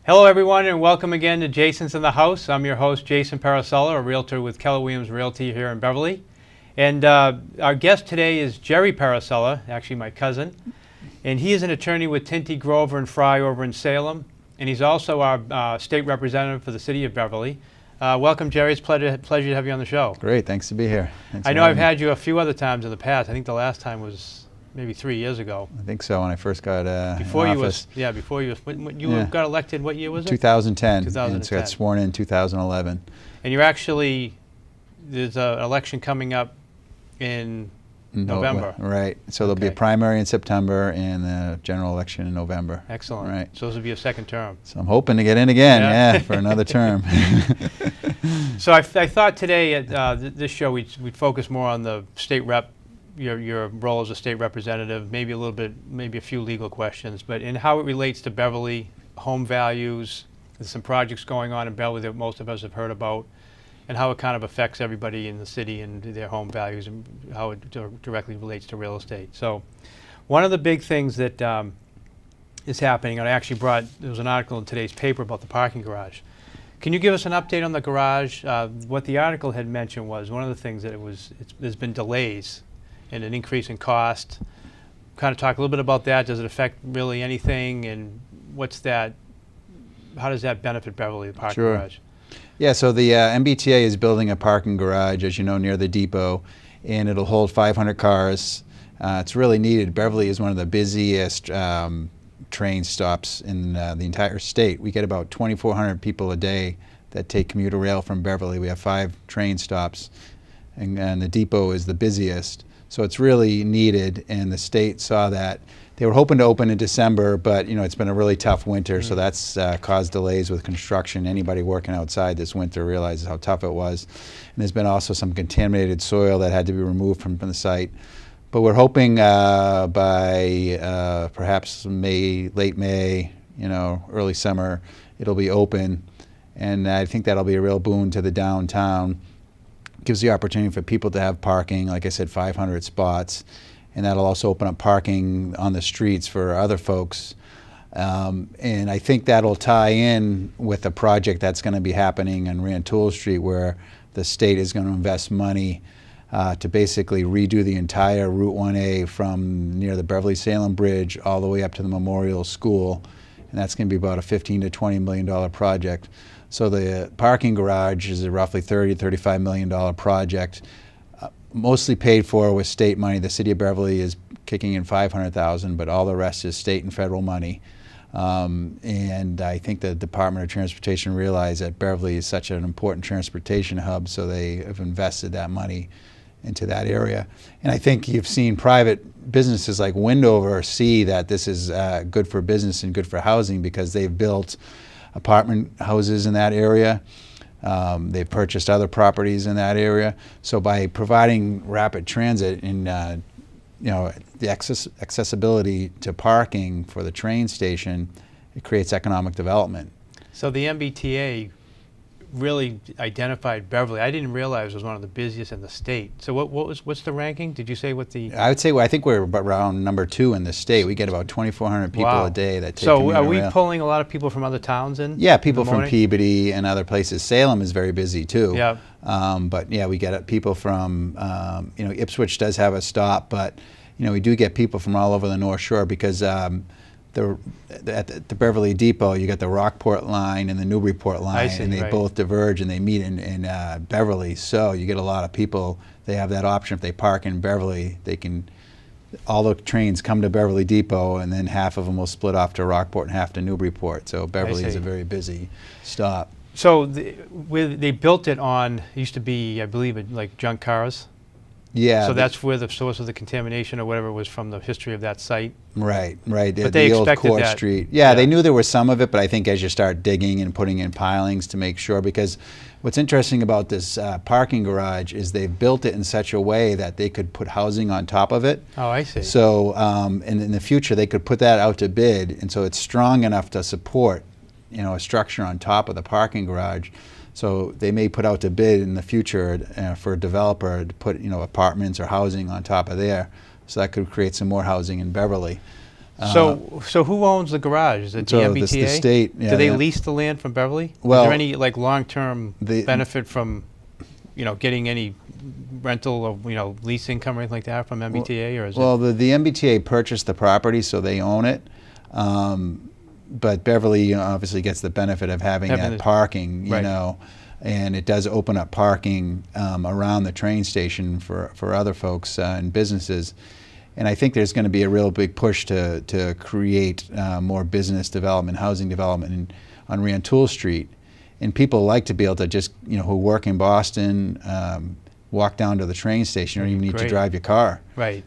Hello everyone and welcome again to Jason's in the House. I'm your host Jason Parisella, a realtor with Keller Williams Realty here in Beverly. And our guest today is Jerry Parisella, actually my cousin. And he is an attorney with Tinty, Grover and Fry over in Salem. And he's also our state representative for the city of Beverly. Welcome Jerry, it's a pleasure to have you on the show. Great, thanks to be here. I know I've had you a few other times in the past. I think the last time was maybe 3 years ago. I think so, when I first got before in you office. before you got elected. What year was it? 2010. 2010. And got sworn in 2011. And you're actually, there's an election coming up in November. Right. So there'll be a primary in September and a general election in November. Excellent. Right. So this will be a second term. So I'm hoping to get in again, for another term. So I thought today at this show we'd focus more on the state rep, your role as a state representative, maybe a little bit, maybe a few legal questions, but in how it relates to Beverly, home values. There's some projects going on in Beverly that most of us have heard about, and how it kind of affects everybody in the city and their home values and how it directly relates to real estate. So one of the big things that is happening, and I actually there was an article in today's paper about the parking garage. Can you give us an update on the garage? What the article had mentioned was one of the things that there's been delays and an increase in cost. Kind of talk a little bit about that. Does it affect really anything, and how does that benefit Beverly, the parking garage? Yeah, so the MBTA is building a parking garage, as you know, near the depot, and it'll hold 500 cars. It's really needed. Beverly is one of the busiest train stops in the entire state. We get about 2,400 people a day that take commuter rail from Beverly. We have 5 train stops, and the depot is the busiest. So it's really needed, and the state saw that. They were hoping to open in December, but it's been a really tough winter, so that's caused delays with construction. Anybody working outside this winter realizes how tough it was. And there's been also some contaminated soil that had to be removed from the site. But we're hoping by perhaps late May, early summer, it'll be open. And I think that'll be a real boon to the downtown. Gives the opportunity for people to have parking, like I said, 500 spots, and that'll also open up parking on the streets for other folks. And I think that'll tie in with a project that's going to be happening on Rantoul Street, where the state is going to invest money to basically redo the entire Route 1A from near the Beverly-Salem Bridge all the way up to the Memorial School, and that's going to be about a $15 to $20 million project. So the parking garage is a roughly $30 to $35 million project, mostly paid for with state money. The city of Beverly is kicking in $500,000, but all the rest is state and federal money. And I think the Department of Transportation realized that Beverly is such an important transportation hub, so they have invested that money into that area. And I think you've seen private businesses like Windover see that this is good for business and good for housing, because they've built apartment houses in that area. They've purchased other properties in that area. So by providing rapid transit and the accessibility to parking for the train station, it creates economic development. So the MBTA really identified Beverly. I didn't realize it was one of the busiest in the state. So what's the ranking? Did you say what the? I would say, I think we're around number 2 in the state. We get about 2,400 people a day that take commuter rail. So are we rail. pulling a lot of people from other towns in? Yeah, people from Peabody and other places. Salem is very busy too. Yeah. But yeah, we get people from, Ipswich does have a stop, but we do get people from all over the North Shore, because at the Beverly Depot, you got the Rockport line and the Newburyport line, and they both diverge and they meet in Beverly. So you get a lot of people. They have that option. If they park in Beverly, all the trains come to Beverly Depot, and then half of them will split off to Rockport and half to Newburyport. So Beverly is a very busy stop. So they built it on, it used to be, I believe, like junk cars. Yeah. So that's where the source of the contamination or whatever was, from the history of that site. Right. But they old expected Court that. Street. Yeah, they knew there was some of it, but I think as you start digging and putting in pilings to make sure, because what's interesting about this parking garage is they've built it in such a way that they could put housing on top of it. Oh, I see. So, and in the future they could put that out to bid, and so it's strong enough to support, a structure on top of the parking garage. So they may put out to bid in the future for a developer to put apartments or housing on top of there. So that could create some more housing in Beverly. So who owns the garage? Is it the So MBTA? the state. Yeah, Do they yeah. lease the land from Beverly? Well, is there any like long-term the- benefit from, getting any rental or lease income or anything like that from MBTA, or is Well, the MBTA purchased the property, so they own it. But Beverly obviously gets the benefit of having Having that the- parking, right. and it does open up parking around the train station for other folks and businesses. And I think there's going to be a real big push to create more business development, housing development on Rantoul Street. And people like to be able to just, who work in Boston, walk down to the train station. You don't even need to Great. drive your car. right?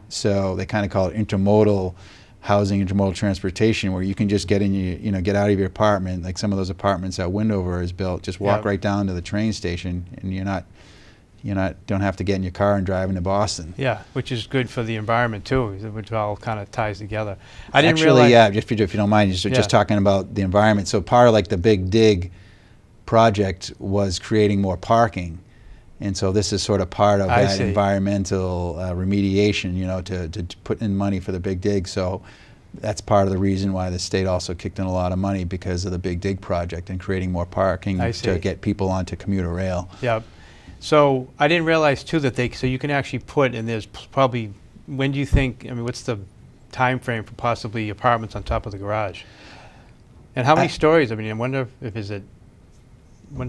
So they kind of call it intermodal housing, intermodal transportation, where you can just get in get out of your apartment, like some of those apartments that Windover has built, just walk Yeah. right down to the train station, and don't have to get in your car and drive into Boston. Yeah, which is good for the environment too, which all kind of ties together. I didn't Actually, realize. yeah, if you don't mind, just Yeah. talking about the environment. So part of like the Big Dig project was creating more parking. And so this is sort of part of I that see. environmental remediation, to put in money for the Big Dig. So that's part of the reason why the state also kicked in a lot of money, because of the Big Dig project and creating more parking I to see. get people onto commuter rail. Yeah. So I didn't realize too that so you can actually put, and there's probably, when do you think, what's the time frame for possibly apartments on top of the garage? And how many stories? I wonder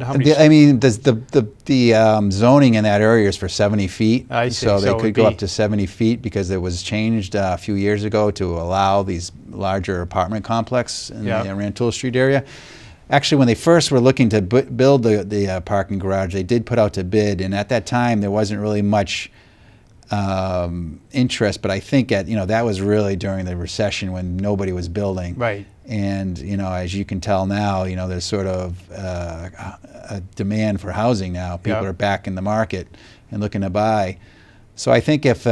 how many. The zoning in that area is for 70 feet. I see. So So they it would could go be- up to 70 feet because it was changed a few years ago to allow these larger apartment complex in Yeah. the Rantoul Street area. Actually, when they first were looking to build the parking garage, they did put out to bid, and at that time there wasn't really much interest. But I think that was really during the recession when nobody was building. Right. And as you can tell now, there's sort of a demand for housing now. People Yeah. are back in the market and looking to buy. So I think if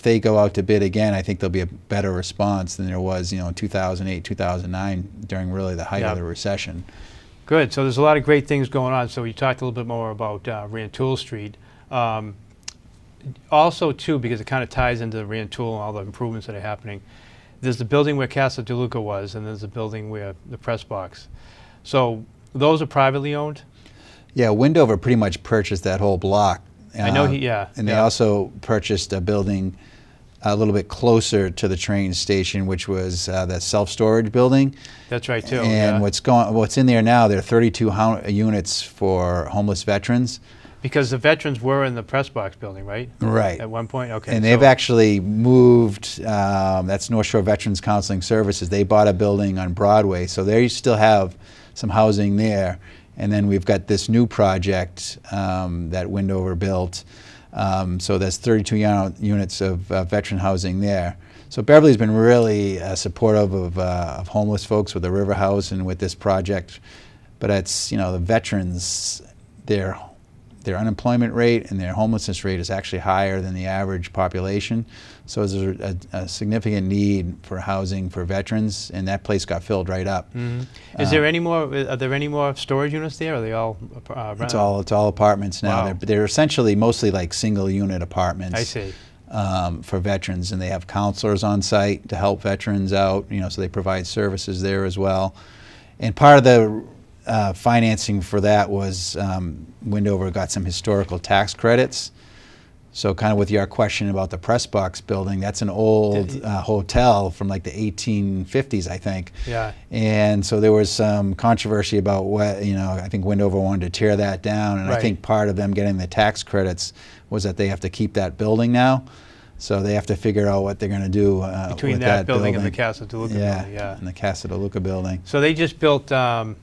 they go out to bid again, I think there'll be a better response than there was, in 2008, 2009, during really the height Yeah. of the recession. Good. So there's a lot of great things going on. So you talked a little bit more about Rantoul Street. Also, too, because it kind of ties into Rantoul and all the improvements that are happening, there's the building where Casa De Luca was, and there's the building where the press box. So those are privately owned? Yeah, Windover pretty much purchased that whole block. I know And they also purchased a building a little bit closer to the train station, which was that self-storage building. That's right, too. And yeah. what's in there now, there are 32 units for homeless veterans. Because the veterans were in the press box building, right? Right. At one point? Okay. And they've actually moved, that's North Shore Veterans Counseling Services. They bought a building on Broadway, so they still have some housing there. And then we've got this new project that Windover built. So there's 32 units of veteran housing there. So Beverly's been really supportive of homeless folks with the River House and with this project. But it's, the veterans, their unemployment rate and their homelessness rate is actually higher than the average population. So there's a significant need for housing for veterans, and that place got filled right up. Mm-hmm. Are there any more storage units there? Are they all It's all apartments now. Wow. They're essentially mostly like single unit apartments. I see. For veterans, and they have counselors on site to help veterans out. So they provide services there as well. And part of the financing for that was Windover got some historical tax credits. So kind of with your question about the press box building, that's an old hotel from like the 1850s, I think. Yeah. And so there was some controversy about what, I think Windover wanted to tear that down. And Right. I think part of them getting the tax credits was that they have to keep that building now. So they have to figure out what they're going to do Between with that building and the Casa De Luca building, yeah, and the Casa De Luca building. So they just built, I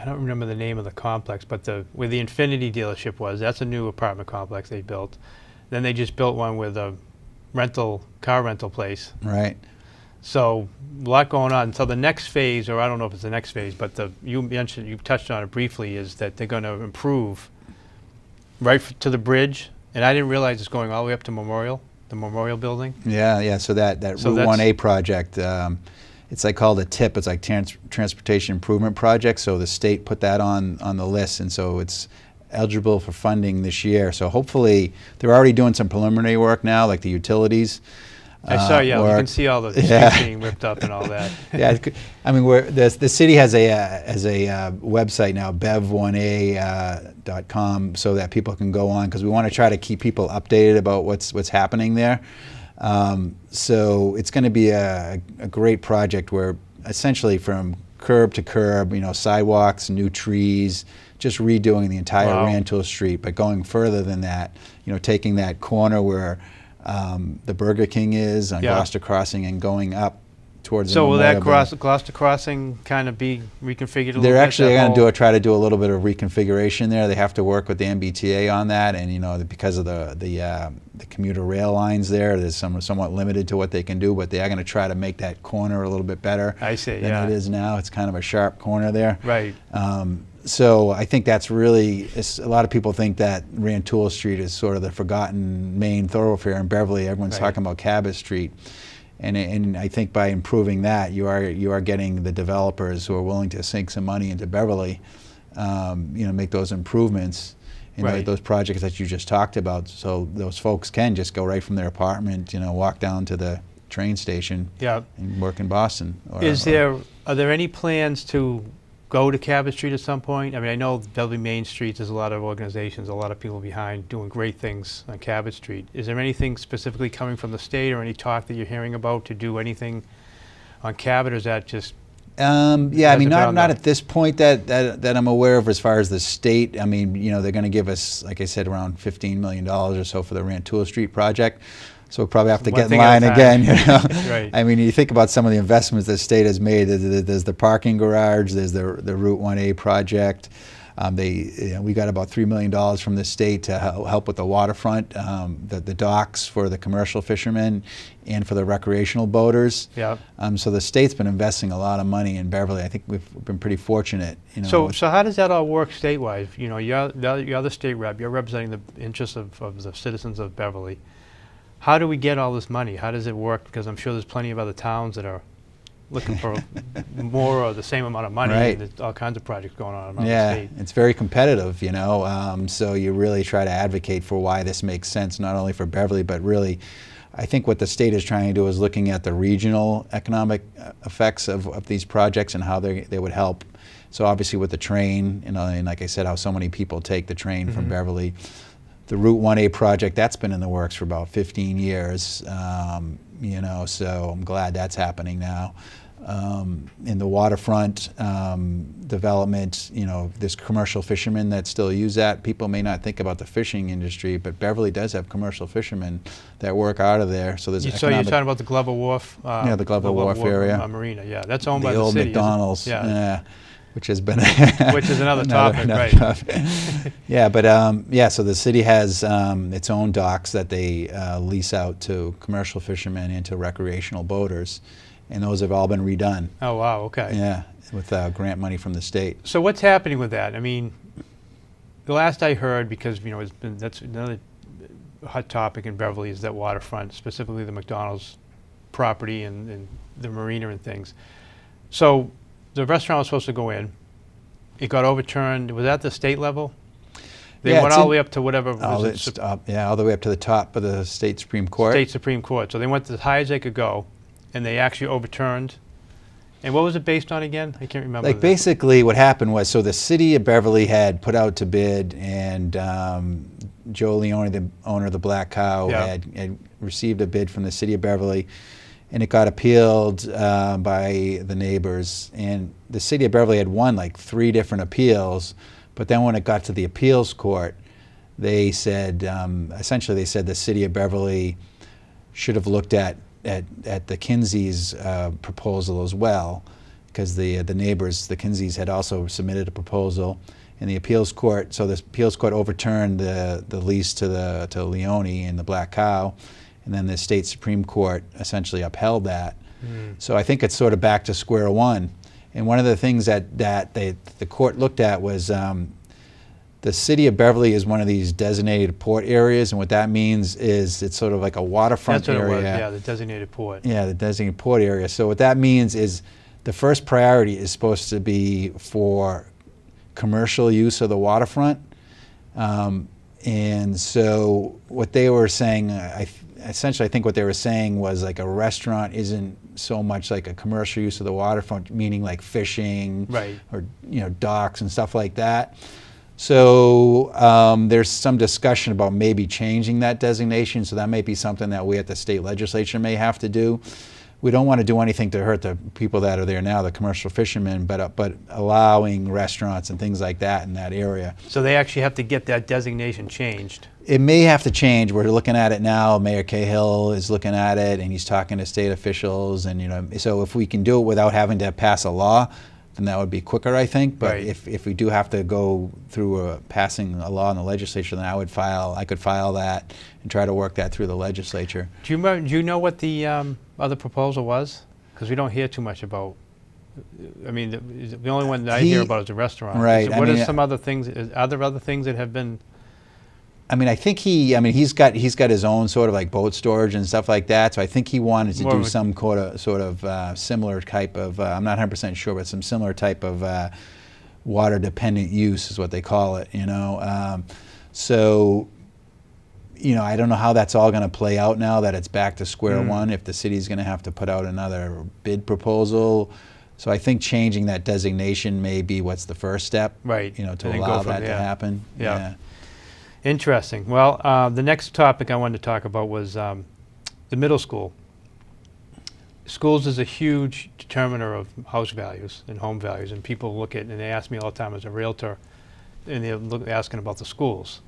don't remember the name of the complex, but where the Infinity dealership was, that's a new apartment complex they built. Then they just built one with a car rental place. Right. So a lot going on. So the next phase, or I don't know if it's the next phase, but you touched on it briefly, is that they're going to improve right to the bridge. And I didn't realize it's going all the way up to the Memorial Building. Yeah. So that So Route 1A project, it's like called a TIP. It's like Transportation Improvement Project. So the state put that on the list, and so it's eligible for funding this year. So hopefully they're already doing some preliminary work now, like the utilities. I saw, yeah, you or- can see all the Yeah. streets being ripped up and all that. Yeah, I mean, the city has a website now, bev1a.com, so that people can go on, because we want to try to keep people updated about what's happening there. So it's going to be a great project where essentially from curb to curb, sidewalks, new trees, just redoing the entire Wow. Rantoul Street, but going further than that, taking that corner where the Burger King is on Yeah. Gloucester Crossing and going up towards So the will that Memorial Building. Gloucester Crossing kind of be reconfigured a little bit? They're actually that going whole- to try to do a little bit of reconfiguration there. They have to work with the MBTA on that, and because of the commuter rail lines there, there's somewhat limited to what they can do. But they are going to try to make that corner a little bit better I see, than yeah. it is now. It's kind of a sharp corner there. Right. So I think that's really, a lot of people think that Rantoul Street is sort of the forgotten main thoroughfare in Beverly. Everyone's Right. talking about Cabot Street. And I think by improving that, you are getting the developers who are willing to sink some money into Beverly, make those improvements in Right. those projects that you just talked about. So those folks can just go right from their apartment, walk down to the train station Yeah. and work in Boston. Are there any plans to go to Cabot Street at some point? I mean, I know Beverly Main Street, there's a lot of organizations, a lot of people behind doing great things on Cabot Street. Is there anything specifically coming from the state or any talk that you're hearing about to do anything on Cabot, or is that just? Yeah, I mean, Hasn't found not out. at this point that I'm aware of as far as the state. I mean, they're going to give us, like I said, around $15 million or so for the Rantoul Street project. So we'll probably have to One get in thing at a line time. again. Right. I mean, you think about some of the investments the state has made. There's the parking garage. There's the Route 1A project. We got about $3 million from the state to help with the waterfront, the docks for the commercial fishermen, and for the recreational boaters. Yeah. So the state's been investing a lot of money in Beverly. I think we've been pretty fortunate. So how does that all work statewide? You're the state rep. You're representing the interests of the citizens of Beverly. How do we get all this money? How does it work? Because I'm sure there's plenty of other towns that are looking for more or the same amount of money. Right. And there's all kinds of projects going on around the Yeah, state. it's very competitive, so you really try to advocate for why this makes sense, not only for Beverly, but really, I think what the state is trying to do is looking at the regional economic effects of these projects and how they would help. So obviously with the train, and like I said, how so many people take the train from Beverly. The Route 1A project, that's been in the works for about 15 years, so I'm glad that's happening now. In the waterfront development, there's commercial fishermen that still use that. People may not think about the fishing industry, but Beverly does have commercial fishermen that work out of there. So there's So you're talking about the Glover Wharf? Yeah, the Glover Wharf area. Marina, yeah. That's owned the by the old city. isn't it? McDonald's, Yeah. which has been Which is another topic, right. topic. Yeah, but so the city has its own docks that they lease out to commercial fishermen and to recreational boaters, and those have all been redone. Oh, wow, okay. Yeah, with grant money from the state. So what's happening with that? I mean, the last I heard, because that's another hot topic in Beverly, is that waterfront, specifically the McDonald's property and the marina and things. So the restaurant was supposed to go in. It got overturned. Was that at the state level? They Yeah, went it's all in- the way up to whatever All was it, the way up to the top of the state Supreme Court. state Supreme Court. So they went as high as they could go, and they actually overturned. And what was it based on again? I can't remember. Like basically what happened was, so the city of Beverly had put out to bid, and Joe Leone, the owner of the Black Cow, Yeah. had received a bid from the city of Beverly, and it got appealed by the neighbors. And the city of Beverly had won like 3 different appeals, but then when it got to the appeals court, they said, essentially they said the city of Beverly should have looked at the Kinseys' proposal as well, because the neighbors, the Kinseys, had also submitted a proposal, and the appeals court. So the appeals court overturned the lease to Leone and the Black Cow, and then the state Supreme Court essentially upheld that. So I think it's sort of back to square one. And one of the things that the court looked at was the city of Beverly is one of these designated port areas, and what that means is it's sort of like a waterfront That's what area. it was, yeah, the designated port. Yeah, the designated port area. So what that means is the first priority is supposed to be for commercial use of the waterfront. And so what they were saying, I essentially I think what they were saying was like a restaurant isn't so much like a commercial use of the waterfront, meaning like fishing, Right. or docks and stuff like that. So there's some discussion about maybe changing that designation. So that may be something that we at the state legislature may have to do. We don't want to do anything to hurt the people that are there now, the commercial fishermen, but allowing restaurants and things like that in that area. So they actually have to get that designation changed. It may have to change. We're looking at it now. Mayor Cahill is looking at it, and he's talking to state officials. And so if we can do it without having to pass a law, then that would be quicker, I think. But Right. if we do have to go through passing a law in the legislature, then I could file that and try to work that through the legislature. Do you know what the other proposal was? Because we don't hear too much about. I mean, the only one that I hear about is the restaurant. Right. What are some other things? Are there other things that have been? I mean, I think he's got his own sort of like boat storage and stuff like that. So I think he wanted to do some sort of similar type of, I'm not 100% sure, but some similar type of water dependent use is what they call it, So, I don't know how that's all going to play out now that it's back to square one, if the city's going to have to put out another bid proposal. So I think changing that designation may be what's the first step, Right. To allow that to happen. Yeah. Interesting. Well, the next topic I wanted to talk about was the middle school. Schools is a huge determiner of house values and home values, and people look at, and they ask me all the time as a realtor, and they're asking about the schools.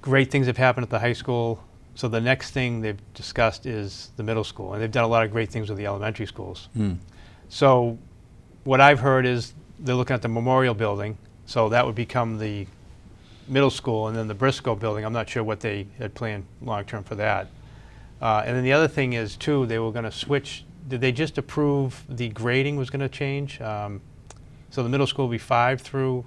Great things have happened at the high school, so the next thing they've discussed is the middle school, and they've done a lot of great things with the elementary schools. So what I've heard is they're looking at the memorial building, so that would become the middle school, and then the Briscoe building. I'm not sure what they had planned long-term for that. And then the other thing is, too, they were going to switch. Did they just approve the grading was going to change? So the middle school will be 5 through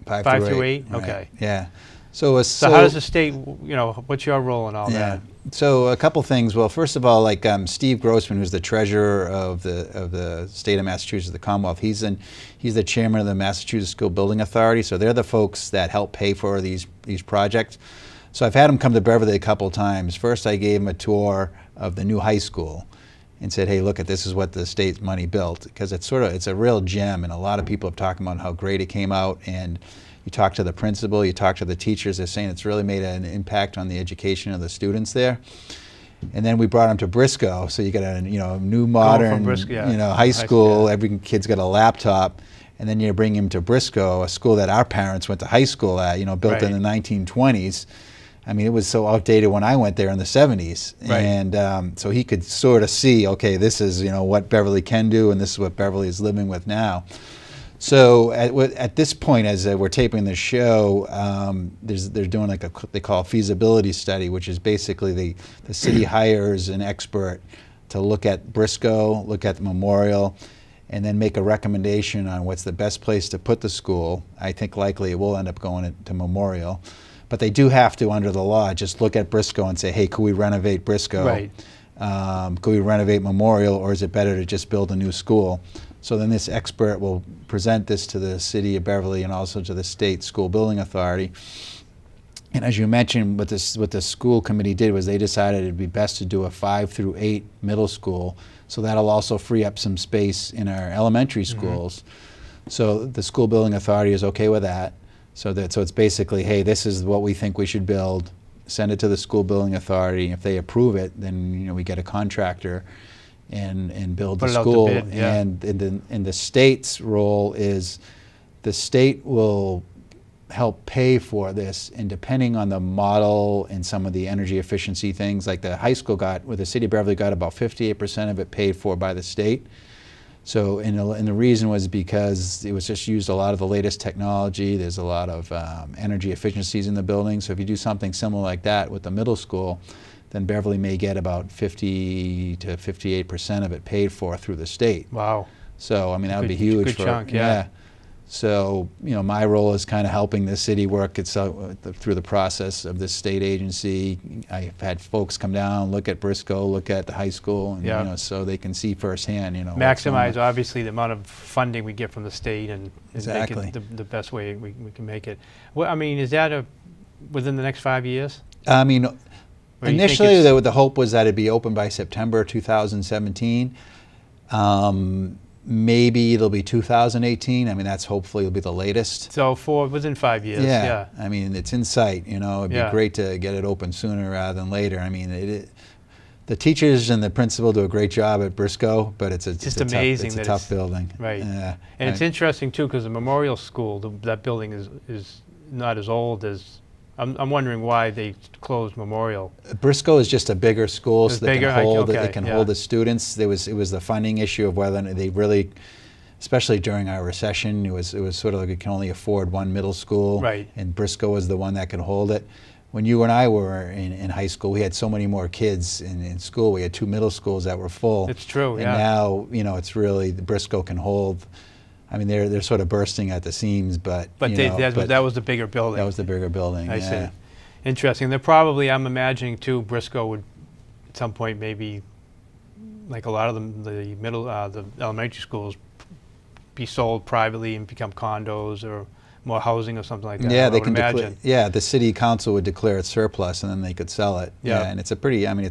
8? Right. Okay. Yeah. So how does the state, what's your role in all that? So a couple things. Well, first of all, like Steve Grossman, who's the treasurer of the state of Massachusetts, the Commonwealth, he's the chairman of the Massachusetts School Building Authority. So they're the folks that help pay for these projects. So I've had him come to Beverly a couple times. First, I gave him a tour of the new high school and said, hey, look, this is what the state's money built, because it's a real gem, and a lot of people have talked about how great it came out. And you talk to the principal, you talk to the teachers, they're saying it's really made an impact on the education of the students there. And then we brought them to Briscoe, so you got a new modern high school. Every kid's got a laptop, and then you bring him to Briscoe, a school that our parents went to high school at, built in the 1920s. I mean, it was so outdated when I went there in the 70s. Right. And so he could sort of see, okay, this is what Beverly can do, and this is what Beverly is living with now. So at this point, as we're taping the show, they're doing like they call a feasibility study, which is basically the city hires an expert to look at Briscoe, look at the memorial, and then make a recommendation on what's the best place to put the school. I think likely it will end up going to Memorial. But they do have to, under the law, just look at Briscoe and say, hey, could we renovate Briscoe? Right. Could we renovate Memorial, or is it better to just build a new school? So then this expert will present this to the city of Beverly and also to the state school building authority. And as you mentioned, what the school committee did was they decided it'd be best to do a 5 through 8 middle school. So that'll also free up some space in our elementary schools. So the school building authority is okay with that. So it's basically, hey, this is what we think we should build. Send it to the school building authority. If they approve it, then we get a contractor and build the school. Put it out to bid, yeah. And the state's role is the state will help pay for this, and depending on the model and some of the energy efficiency things, like the high school the city of Beverly got about 58% of it paid for by the state. So, and the reason was because it was just used a lot of the latest technology. There's a lot of energy efficiencies in the building. So if you do something similar like that with the middle school, then Beverly may get about 50 to 58% of it paid for through the state. Wow. So, I mean, that would be huge. Good chunk, yeah. So, my role is kind of helping the city work itself through the process of this state agency. I've had folks come down, look at Briscoe, look at the high school, and so they can see firsthand, maximize obviously the amount of funding we get from the state and exactly. make it the best way we can make it. Well, I mean, is that within the next 5 years? I mean, Or you think Initially, it's- the hope was that it'd be open by September 2017. Maybe it'll be 2018. I mean, that's hopefully will be the latest. so within 5 years, yeah. I mean, it's in sight. You know, it'd Yeah. be great to get it open sooner rather than later. I mean, the teachers and the principal do a great job at Briscoe, but it's Just amazing It's a that tough it's- building. Right. Yeah. And it's interesting too, because the Memorial School, that building is not as old as. I'm wondering why they closed Memorial. Briscoe is just a bigger school, It's so they bigger? can hold Okay, it can yeah. hold the students. It was the funding issue of whether they really, especially during our recession, it was sort of like we can only afford one middle school, Right. and Briscoe was the one that could hold it. When you and I were in high school, we had so many more kids in school. We had 2 middle schools that were full. It's true, and yeah. now, you know, it's really the Briscoe can hold. I mean, they're sort of bursting at the seams, but But, you they, know, that was the bigger building. that was the bigger building. I yeah. see. Interesting. They're probably, I'm imagining too, Briscoe would at some point maybe, like a lot of them, the elementary schools, be sold privately and become condos or more housing or something like that. Yeah, I they would can declare. imagine. Yeah, the city council would declare it surplus, and then they could sell it. Yeah. And it's a pretty. I mean,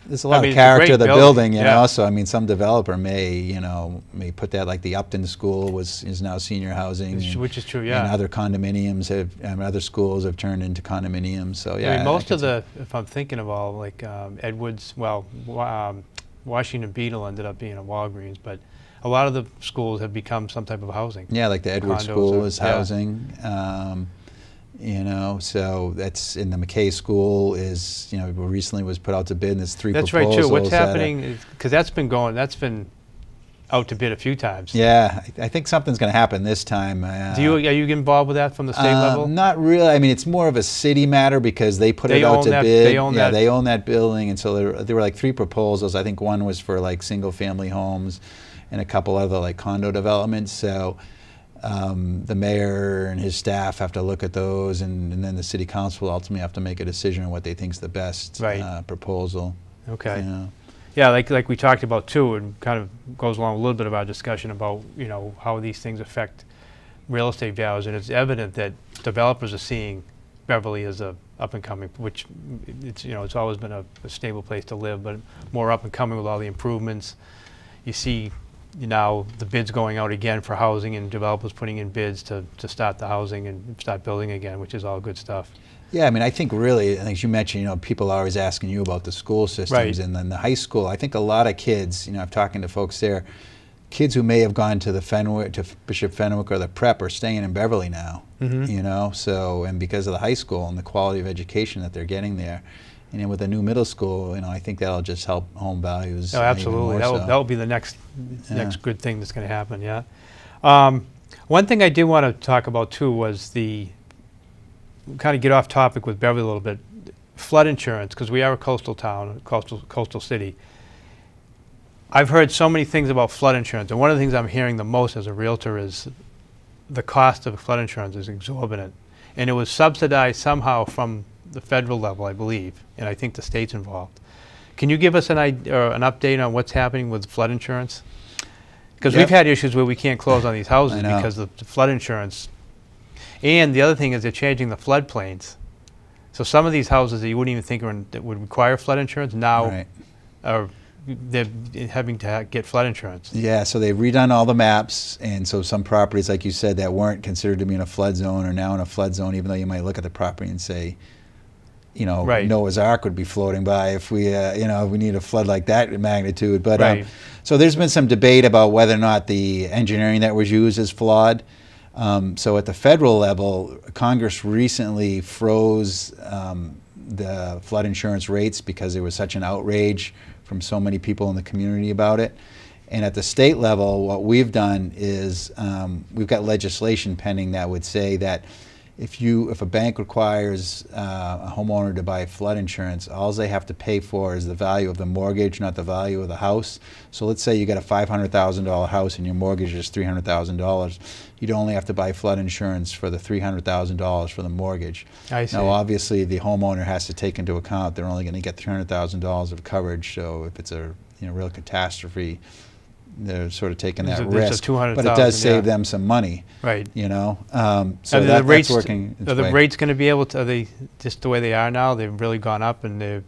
there's a lot mean, of it's a character great to the building, building, you yeah. know. So I mean, some developer may put that, like the Upton School is now senior housing, Which is true, and yeah. other condominiums other schools have turned into condominiums. So yeah, I mean, most could of the, if I'm thinking of all, like Edwards, well, Washington Beetle ended up being a Walgreens, but a lot of the schools have become some type of housing. yeah, like the Edwards condos School or- is yeah. housing. You know, so that's in the McKay School is, you know, recently was put out to bid, and there's 3 That's right proposals. too. What's that are- happening, because that's been out to bid a few times. Yeah, I think something's going to happen this time. Are you involved with that from the state level? Not really. I mean, it's more of a city matter because they put They it out own to that- bid. they own yeah, that- they own that building, and so there were like 3 proposals. I think one was for like single-family homes, and a couple other like condo developments. So the mayor and his staff have to look at those, and then the city council will ultimately have to make a decision on what they think is the best Right. proposal. Okay. You know. Yeah, like we talked about too, and kind of goes along a little bit of our discussion about, you know, how these things affect real estate values, and it's evident that developers are seeing Beverly as a up and coming, which it's, you know, it's always been a stable place to live, but more up and coming with all the improvements. You see now the bids going out again for housing, and developers putting in bids to start the housing and start building again, which is all good stuff. Yeah, I mean, I think really, as you mentioned, you know, people are always asking you about the school systems, Right. and then the high school. I think a lot of kids, you know, I'm talking to folks there, kids who may have gone to the Fenwick, to Bishop Fenwick or the prep, are staying in Beverly now. Mhm. You know, so, and because of the high school and the quality of education that they're getting there, and then with a new middle school, you know, I think that'll just help home values. Oh, even absolutely. more so. That'll be the next Yeah. good thing that's going to happen. Yeah. One thing I did want to talk about too was kind of get off topic with Beverly a little bit. Flood insurance, because we are a coastal town, coastal city. I've heard so many things about flood insurance, and one of the things I'm hearing the most as a realtor is the cost of flood insurance is exorbitant, and it was subsidized somehow from the federal level, I believe, and I think the state's involved. Can you give us an update on what's happening with flood insurance? Because Yep. we've had issues where we can't close on these houses I know. because of the flood insurance. And the other thing is they're changing the floodplains. So some of these houses that you wouldn't even think that would require flood insurance now Right. they're having to get flood insurance. Yeah, so they've redone all the maps, and so some properties, like you said, that weren't considered to be in a flood zone are now in a flood zone, even though you might look at the property and say, you know, Right. Noah's Ark would be floating by if we, you know, if we need a flood like that magnitude. But Right. so there's been some debate about whether or not the engineering that was used is flawed. So at the federal level, Congress recently froze the flood insurance rates because there was such an outrage from so many people in the community about it. And at the state level, what we've done is we've got legislation pending that would say that if a bank requires a homeowner to buy flood insurance, all they have to pay for is the value of the mortgage, not the value of the house. So let's say you got a $500,000 house and your mortgage is $300,000. You'd only have to buy flood insurance for the $300,000 for the mortgage. I see. Now, obviously, the homeowner has to take into account they're only going to get $300,000 of coverage. So if it's a real catastrophe, they're sort of taking that There's a risk. But it 200,000, does save yeah. them some money. Right. You know, so Are the that's rates, working its are the way. rates going to be able to, are they just the way they are now? They've really gone up and they're,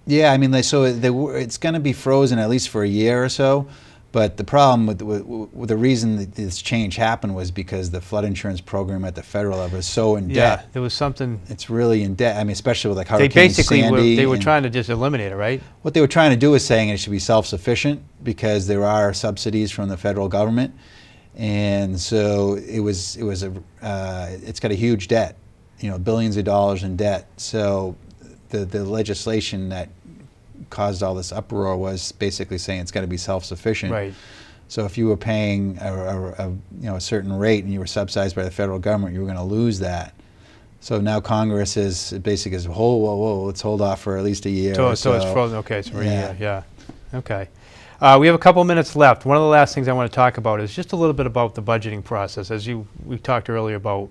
Yeah, I mean, it's going to be frozen at least for a year or so. But the problem with the reason that this change happened was because the flood insurance program at the federal level is so in yeah, debt. there was something, It's really in debt. I mean, especially with like they Hurricane basically Sandy. they were and trying to just eliminate it, right? what they were trying to do is saying it should be self-sufficient because there are subsidies from the federal government, and so it's got a huge debt, you know, billions of dollars in debt. So the legislation that caused all this uproar was basically saying it's got to be self-sufficient. Right. So if you were paying a certain rate and you were subsidized by the federal government, you were going to lose that. So now Congress is basically whoa, let's hold off for at least a year. So it's frozen. Okay, it's for a year. Yeah. Okay. We have a couple minutes left. One of the last things I want to talk about is just a little bit about the budgeting process. As we talked earlier about,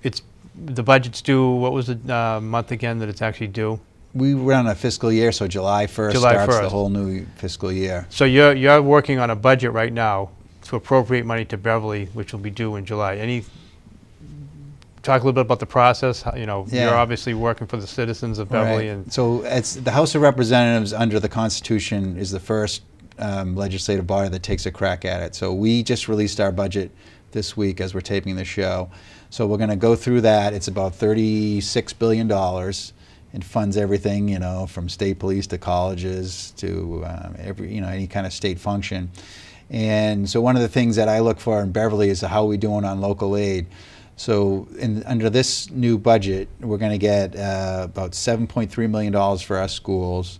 the budget's due. What was the month again that it's actually due? We run a fiscal year, so July 1st starts the whole new fiscal year. So you're working on a budget right now to appropriate money to Beverly, which will be due in July. Talk a little bit about the process. You know, Yeah. you're obviously working for the citizens of Beverly, Right. and So it's the House of Representatives under the Constitution is the first legislative body that takes a crack at it. So we just released our budget this week as we're taping the show. So we're going to go through that. It's about $36 billion. It funds everything, you know, from state police to colleges to any kind of state function. And so one of the things that I look for in Beverly is how we doing on local aid. So under this new budget, we're going to get about $7.3 million for our schools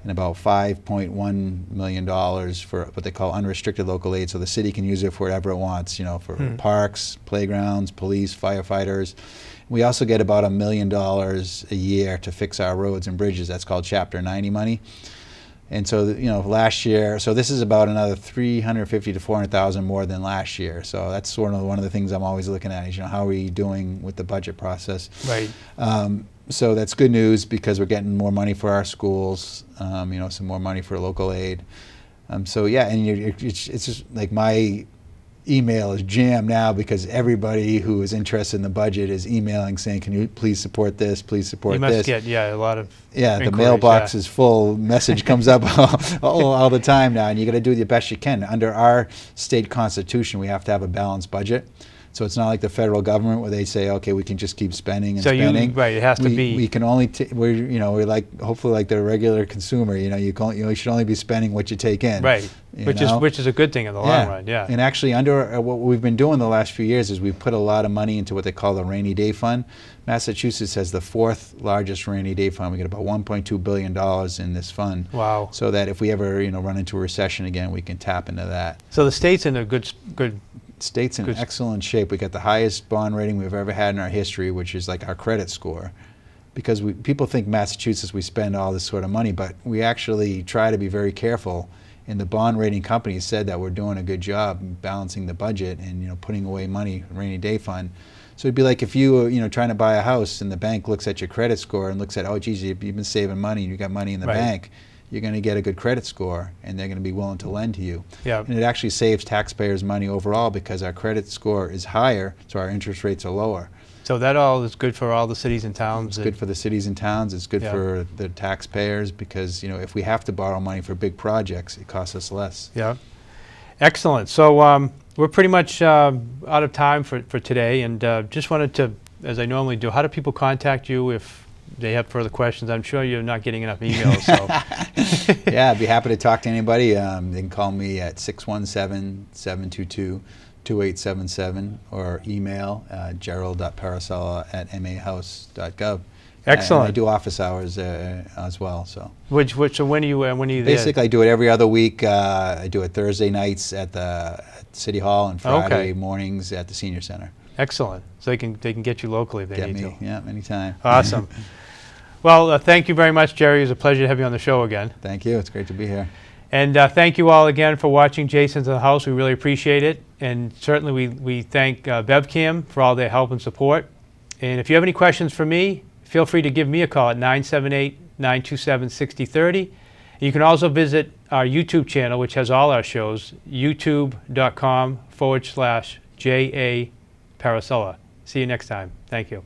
and about $5.1 million for what they call unrestricted local aid. So the city can use it for whatever it wants, you know, for parks, playgrounds, police, firefighters. We also get about $1 million a year to fix our roads and bridges. That's called Chapter 90 money. And so, you know, last year, so this is about another 350 to 400,000 more than last year. So that's sort of one of the things I'm always looking at is, you know, how are we doing with the budget process? right. So that's good news because we're getting more money for our schools, you know, some more money for local aid. So yeah, and it's just like my email is jammed now because everybody who is interested in the budget is emailing saying, can you please support this, please support You must this. get a lot of Yeah, the inquiries, mailbox yeah. is full. Message comes up all the time now, and you got to do the best you can. Under our state constitution, we have to have a balanced budget. So it's not like the federal government where they say, okay, we can just keep spending and spending. Right, it has to be. We can only we're like hopefully like the regular consumer. You know, you should only be spending what you take in. Right, which is a good thing in the long run. Yeah. And actually, under what we've been doing the last few years is we've put a lot of money into what they call the rainy day fund. Massachusetts has the 4th largest rainy day fund. We get about $1.2 billion in this fund. Wow. So that if we ever run into a recession again, we can tap into that. So the state's in a good. State's in excellent shape. We got the highest bond rating we've ever had in our history, which is like our credit score. Because people think Massachusetts, we spend all this sort of money, but we actually try to be very careful. And the bond rating companies said that we're doing a good job balancing the budget and putting away money, rainy day fund. So it'd be like if you were trying to buy a house and the bank looks at your credit score and looks at, oh geez, you've been saving money, you got money in the bank. You're going to get a good credit score, and they're going to be willing to lend to you. Yeah. And it actually saves taxpayers money overall because our credit score is higher, so our interest rates are lower. So that all is good for all the cities and towns. It's good for the cities and towns. It's good for the taxpayers because if we have to borrow money for big projects, it costs us less. Yeah. Excellent. So we're pretty much out of time for today, and just wanted to, as I normally do, how do people contact you if they have further questions? I'm sure you're not getting enough emails. So. Yeah, I'd be happy to talk to anybody. They can call me at 617-722-2877 or email gerald.parisella@mahouse.gov. Excellent. And I do office hours as well. So. So when are you there? Basically, I do it every other week. I do it Thursday nights at City Hall and Friday mornings at the Senior Center. Excellent. So they can get you locally if they need to. Yeah, anytime. Awesome. Well, thank you very much, Jerry. It was a pleasure to have you on the show again. Thank you. It's great to be here. And thank you all again for watching Jason's in the House. We really appreciate it. And certainly we thank BevCam for all their help and support. And if you have any questions for me, feel free to give me a call at 978-927-6030. You can also visit our YouTube channel, which has all our shows, youtube.com/JA Parisella. See you next time. Thank you.